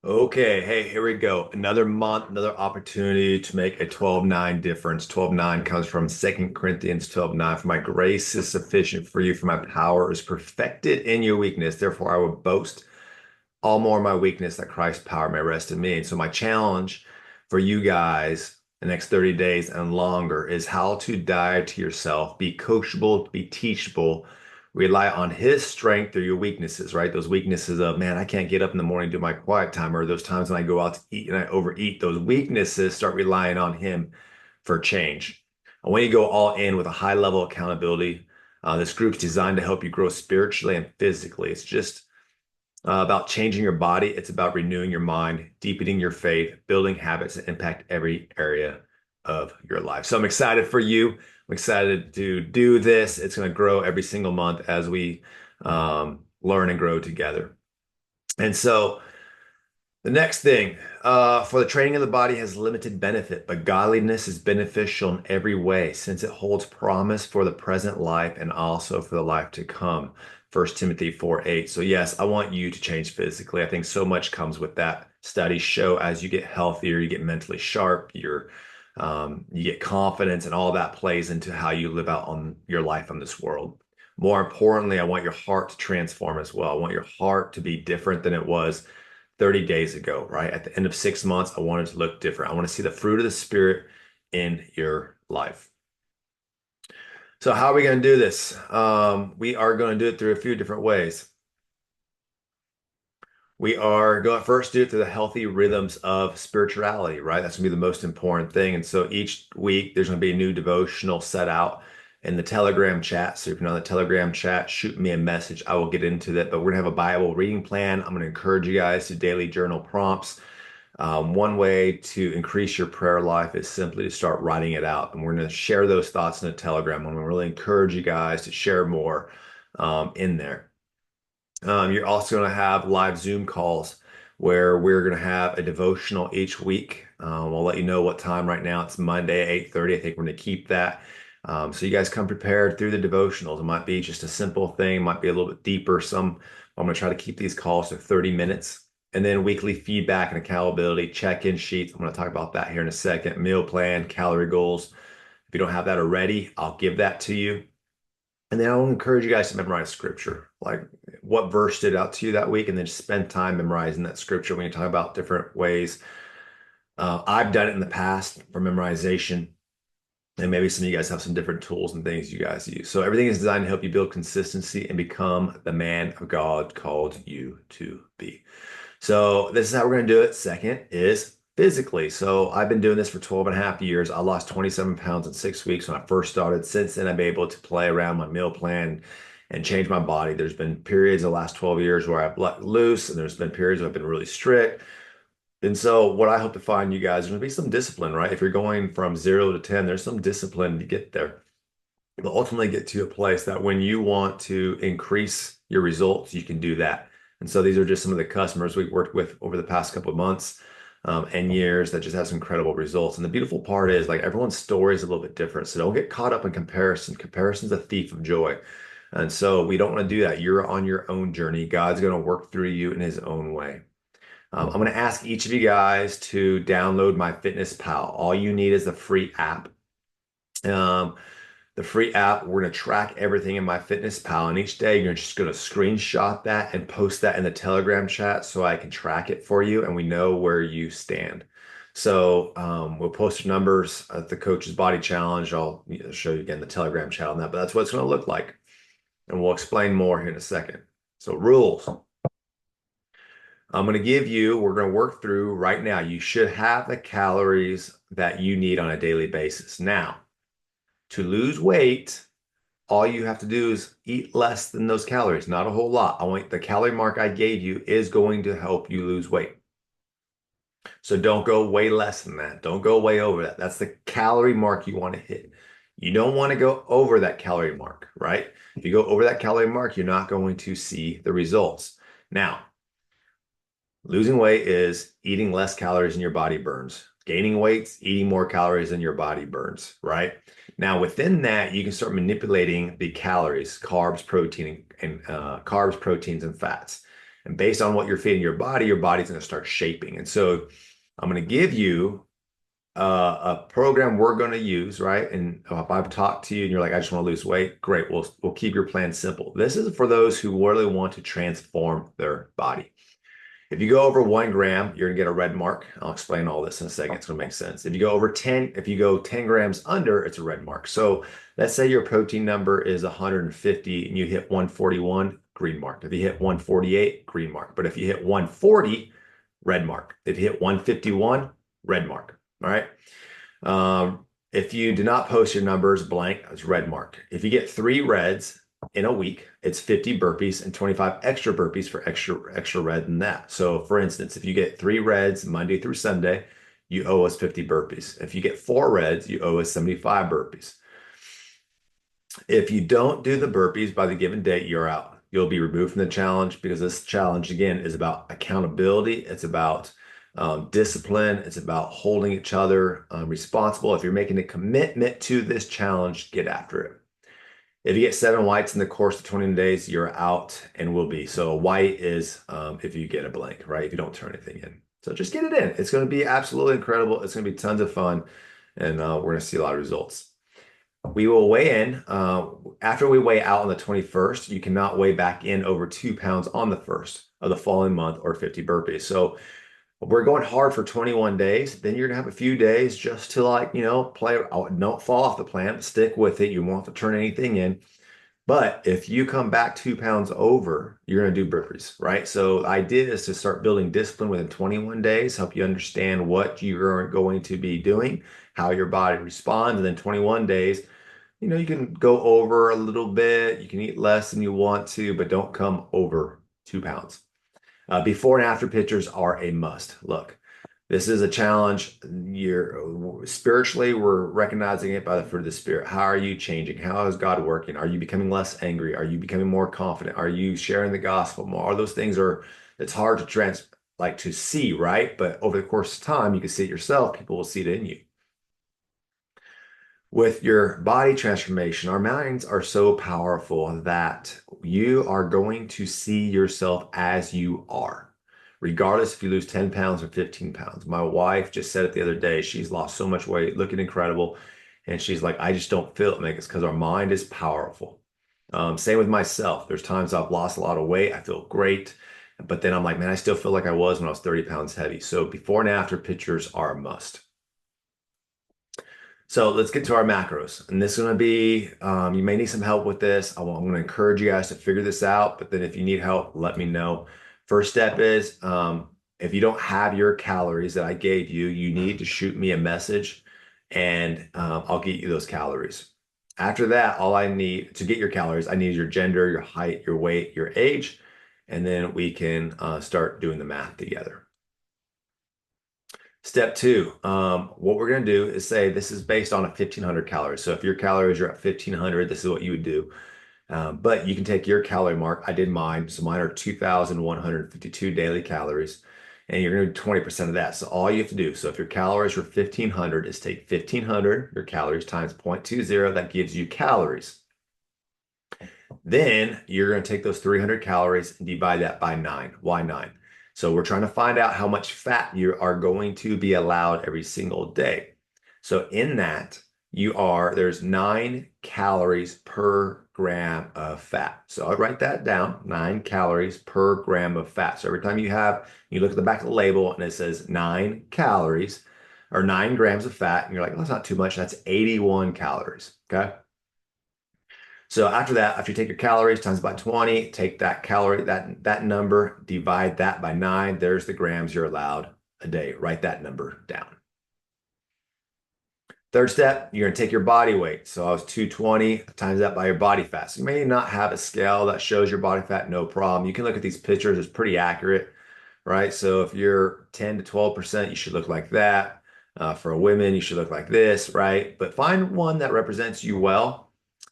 Okay, hey, here we go. Another month, another opportunity to make a 12:9 difference. 12:9 comes from 2 Corinthians 12:9. For my grace is sufficient for you, for my power is perfected in your weakness. Therefore, I will boast all more of my weakness that Christ's power may rest in me. And so my challenge for you guys the next 30 days and longer is how to die to yourself, be coachable, be teachable, rely on his strength through your weaknesses, right? Those weaknesses of, man, I can't get up in the morning and do my quiet time, or those times when I go out to eat and I overeat, those weaknesses start relying on him for change. And when you go all in with a high level of accountability, this group's designed to help you grow spiritually and physically. It's just about changing your body. It's about renewing your mind, deepening your faith, building habits that impact every area of your life. So I'm excited for you. I'm excited to do this. It's going to grow every single month as we learn and grow together. And so the next thing, for the training of the body has limited benefit, but godliness is beneficial in every way, since it holds promise for the present life and also for the life to come. 1 Timothy 4:8. So yes, I want you to change physically. I think so much comes with that. Studies show as you get healthier, you get mentally sharp, you get confidence, and all that plays into how you live out on your life on this world. More importantly, I want your heart to transform as well. I want your heart to be different than it was 30 days ago, right? At the end of 6 months, I want it to look different. I want to see the fruit of the Spirit in your life. So, how are we going to do this? We are going to do it through a few different ways. We are going to first do it through the healthy rhythms of spirituality, right? That's going to be the most important thing. And so each week, there's going to be a new devotional set out in the Telegram chat. So if you're on the Telegram chat, shoot me a message. I will get into that. But we're going to have a Bible reading plan. I'm going to encourage you guys to daily journal prompts. One way to increase your prayer life is simply to start writing it out. And we're going to share those thoughts in the Telegram. I'm going to really encourage you guys to share more in there. You're also going to have live Zoom calls where we're going to have a devotional each week. I'll let you know what time right now. It's Monday at 8:30. I think we're going to keep that. So you guys come prepared through the devotionals. It might be just a simple thing, might be a little bit deeper. I'm going to try to keep these calls to 30 minutes. And then weekly feedback and accountability, check-in sheets. I'm going to talk about that here in a second. Meal plan, calorie goals. If you don't have that already, I'll give that to you. And then I will encourage you guys to memorize scripture, like what verse stood out to you that week, and then just spend time memorizing that scripture when you talk about different ways. I've done it in the past for memorization, and maybe some of you guys have some different tools and things you guys use. So everything is designed to help you build consistency and become the man of God called you to be. So this is how we're going to do it. Second is physically. So I've been doing this for 12 and a half years. I lost 27 pounds in 6 weeks when I first started. Since then, I've been able to play around my meal plan and change my body. There's been periods the last 12 years where I've let loose, and there's been periods where I've been really strict. And so what I hope to find you guys is going to be some discipline, right? If you're going from 0 to 10, there's some discipline to get there. But ultimately get to a place that when you want to increase your results, you can do that. And so these are just some of the customers we've worked with over the past couple of months and years that just have some incredible results. And the beautiful part is like everyone's story is a little bit different. So don't get caught up in comparison. Comparison's a thief of joy. And so we don't want to do that. You're on your own journey. God's going to work through you in his own way. I'm going to ask each of you guys to download my Fitness Pal. All you need is the free app. Um, the free app, we're going to track everything in my Fitness Pal. And each day, you're just going to screenshot that and post that in the Telegram chat so I can track it for you and we know where you stand. So we'll post your numbers at the Coach's Body Challenge. I'll show you again the Telegram chat on that, but that's what it's going to look like. And we'll explain more here in a second. So rules. I'm going to give you, we're going to work through right now. You should have the calories that you need on a daily basis. Now, to lose weight, all you have to do is eat less than those calories, not a whole lot. I want the calorie mark I gave you is going to help you lose weight. So don't go way less than that. Don't go way over that. That's the calorie mark you want to hit. You don't want to go over that calorie mark, right? If you go over that calorie mark, you're not going to see the results. Now, losing weight is eating less calories than your body burns. Gaining weight, eating more calories than your body burns, right? Now, within that, you can start manipulating the calories, carbs, protein, and carbs, proteins, and fats. And based on what you're feeding your body's going to start shaping. And so I'm going to give you a program we're going to use, right? And if I've talked to you and you're like, I just want to lose weight, great. We'll keep your plan simple. This is for those who really want to transform their body. If you go over 1 gram, you're gonna get a red mark. I'll explain all this in a second. It's gonna make sense. If you go 10 grams under, it's a red mark. So let's say your protein number is 150 and you hit 141, green mark. If you hit 148, green mark. But if you hit 140, red mark. If you hit 151, red mark. All right. If you do not post your numbers blank, it's red mark. If you get 3 reds in a week, it's 50 burpees and 25 extra burpees for extra red than that. So for instance, if you get 3 reds Monday through Sunday, you owe us 50 burpees. If you get 4 reds, you owe us 75 burpees. If you don't do the burpees by the given date, you're out. You'll be removed from the challenge because this challenge, again, is about accountability. It's about discipline. It's about holding each other responsible. If you're making a commitment to this challenge, get after it. If you get 7 whites in the course of 21 days, you're out and will be. So a white is if you get a blank, right? If you don't turn anything in. So just get it in. It's going to be absolutely incredible. It's going to be tons of fun. And we're going to see a lot of results. We will weigh in. After we weigh out on the 21st, you cannot weigh back in over 2 pounds on the 1st of the following month or 50 burpees. So we're going hard for 21 days. Then you're gonna have a few days just to play. Don't fall off the plan. Stick with it. You won't have to turn anything in. But if you come back 2 pounds over, you're gonna do burpees, right? So the idea is to start building discipline within 21 days, help you understand what you're going to be doing, how your body responds, and then 21 days, you can go over a little bit. You can eat less than you want to, but don't come over 2 pounds. Before and after pictures are a must. Look, this is a challenge. You're spiritually, we're recognizing it by the fruit of the Spirit. How are you changing? How is God working? Are you becoming less angry? Are you becoming more confident? Are you sharing the gospel more? All those things it's hard to see, right? But over the course of time, you can see it yourself. People will see it in you. With your body transformation, our minds are so powerful that you are going to see yourself as you are, regardless if you lose 10 pounds or 15 pounds. My wife just said it the other day. She's lost so much weight, looking incredible. And she's like, I just don't feel it, Meg. It's because our mind is powerful. Same with myself. There's times I've lost a lot of weight. I feel great. But then I'm like, man, I still feel like I was when I was 30 pounds heavy. So before and after pictures are a must. So let's get to our macros. And this is going to be, you may need some help with this. I'm going to encourage you guys to figure this out. But then if you need help, let me know. First step is if you don't have your calories that I gave you, you need to shoot me a message and I'll get you those calories. After that, all I need to get your calories, I need your gender, your height, your weight, your age, and then we can start doing the math together. Step 2, what we're going to do is say this is based on a 1,500 calories. So if your calories are at 1,500, this is what you would do. But you can take your calorie mark. I did mine. So mine are 2,152 daily calories. And you're going to do 20% of that. So all you have to do, so if your calories were 1,500, is take 1,500, your calories times 0.20. That gives you calories. Then you're going to take those 300 calories and divide that by 9. Why 9? So we're trying to find out how much fat you are going to be allowed every single day. So in that, there's 9 calories per gram of fat. So I'll write that down, 9 calories per gram of fat. So every time you look at the back of the label and it says 9 calories or 9 grams of fat, and you're like, well, that's not too much. That's 81 calories, okay? So after that, after you take your calories times by 20, take that number, divide that by 9. There's the grams you're allowed a day. Write that number down. Third step, you're going to take your body weight. So I was 220, times that by your body fat. So you may not have a scale that shows your body fat, no problem. You can look at these pictures, it's pretty accurate, right? So if you're 10 to 12%, you should look like that. For a woman, you should look like this, right? But find one that represents you well.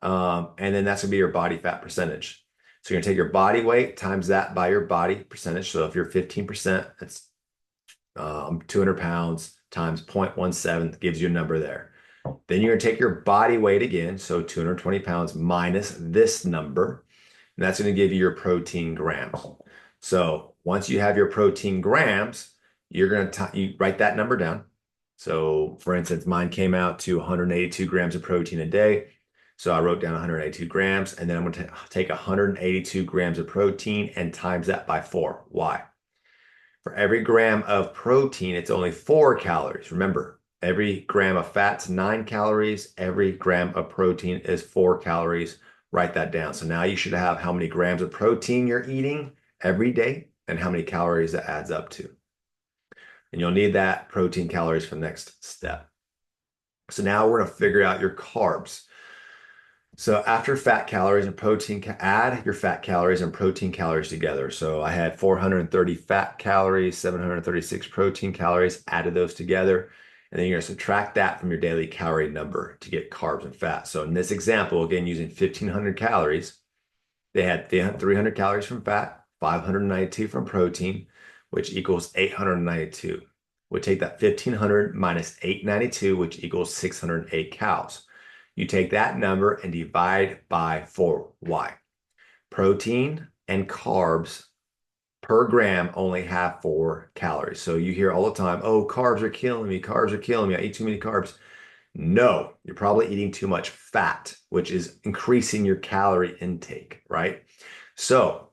And then that's gonna be your body fat percentage. So you're gonna take your body weight times that by your body percentage. So if you're 15%, that's 200 pounds times 0.17 gives you a number there. Then you're gonna take your body weight again, so 220 pounds minus this number, and that's gonna give you your protein grams. So once you have your protein grams, you're going to you write that number down. So for instance, mine came out to 182 grams of protein a day. So I wrote down 182 grams, and then I'm going to take 182 grams of protein and times that by 4. Why? For every gram of protein, it's only 4 calories. Remember, every gram of fat's 9 calories. Every gram of protein is 4 calories. Write that down. So now you should have how many grams of protein you're eating every day and how many calories that adds up to. And you'll need that protein calories for the next step. So now we're going to figure out your carbs. So after fat calories and protein, add your fat calories and protein calories together. So I had 430 fat calories, 736 protein calories, added those together. And then you're going to subtract that from your daily calorie number to get carbs and fat. So in this example, again, using 1,500 calories, they had 300 calories from fat, 592 from protein, which equals 892. We'll take that 1,500 minus 892, which equals 608 calories. You take that number and divide by 4. Why? Protein and carbs per gram only have 4 calories. So you hear all the time, oh, carbs are killing me. Carbs are killing me. I eat too many carbs. No, you're probably eating too much fat, which is increasing your calorie intake, right? So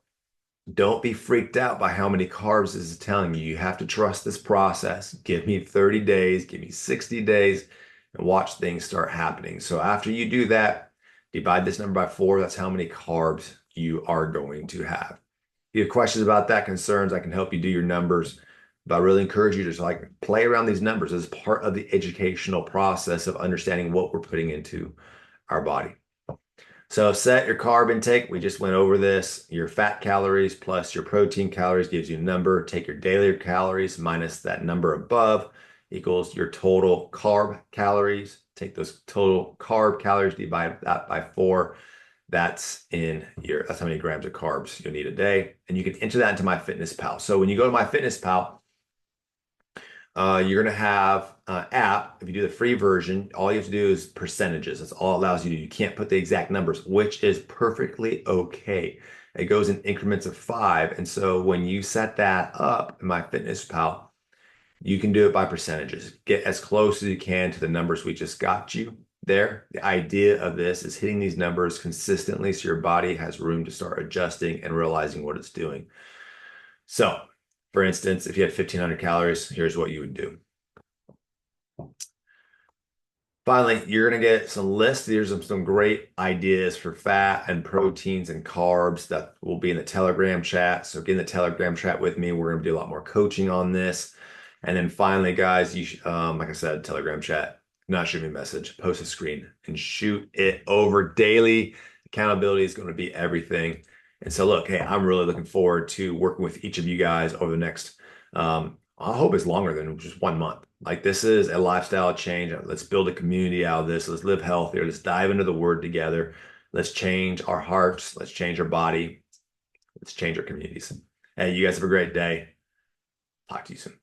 don't be freaked out by how many carbs this is telling you. You have to trust this process. Give me 30 days, give me 60 days, and watch things start happening. So after you do that, divide this number by 4. That's how many carbs you are going to have. If you have questions about that, concerns, I can help you do your numbers. But I really encourage you to just like play around these numbers as part of the educational process of understanding what we're putting into our body. So set your carb intake. We just went over this. Your fat calories plus your protein calories gives you a number. Take your daily calories minus that number above equals your total carb calories. Take those total carb calories, divide that by 4. That's how many grams of carbs you'll need a day. And you can enter that into MyFitnessPal. So when you go to MyFitnessPal, you're going to have an app. If you do the free version, all you have to do is percentages. That's all it allows you to do. You can't put the exact numbers, which is perfectly okay. It goes in increments of 5. And so when you set that up in MyFitnessPal, you can do it by percentages. Get as close as you can to the numbers we just got you there. The idea of this is hitting these numbers consistently so your body has room to start adjusting and realizing what it's doing. So, for instance, if you had 1,500 calories, here's what you would do. Finally, you're going to get some lists. Here's some great ideas for fat and proteins and carbs that will be in the Telegram chat. So get in the Telegram chat with me. We're going to do a lot more coaching on this. And then finally, guys, like I said, Telegram chat, not shoot me a message, post a screen and shoot it over daily. Accountability is going to be everything. And so look, hey, I'm really looking forward to working with each of you guys over the next, I hope it's longer than just 1 month. Like this is a lifestyle change. Let's build a community out of this. Let's live healthier. Let's dive into the word together. Let's change our hearts. Let's change our body. Let's change our communities. Hey, you guys have a great day. Talk to you soon.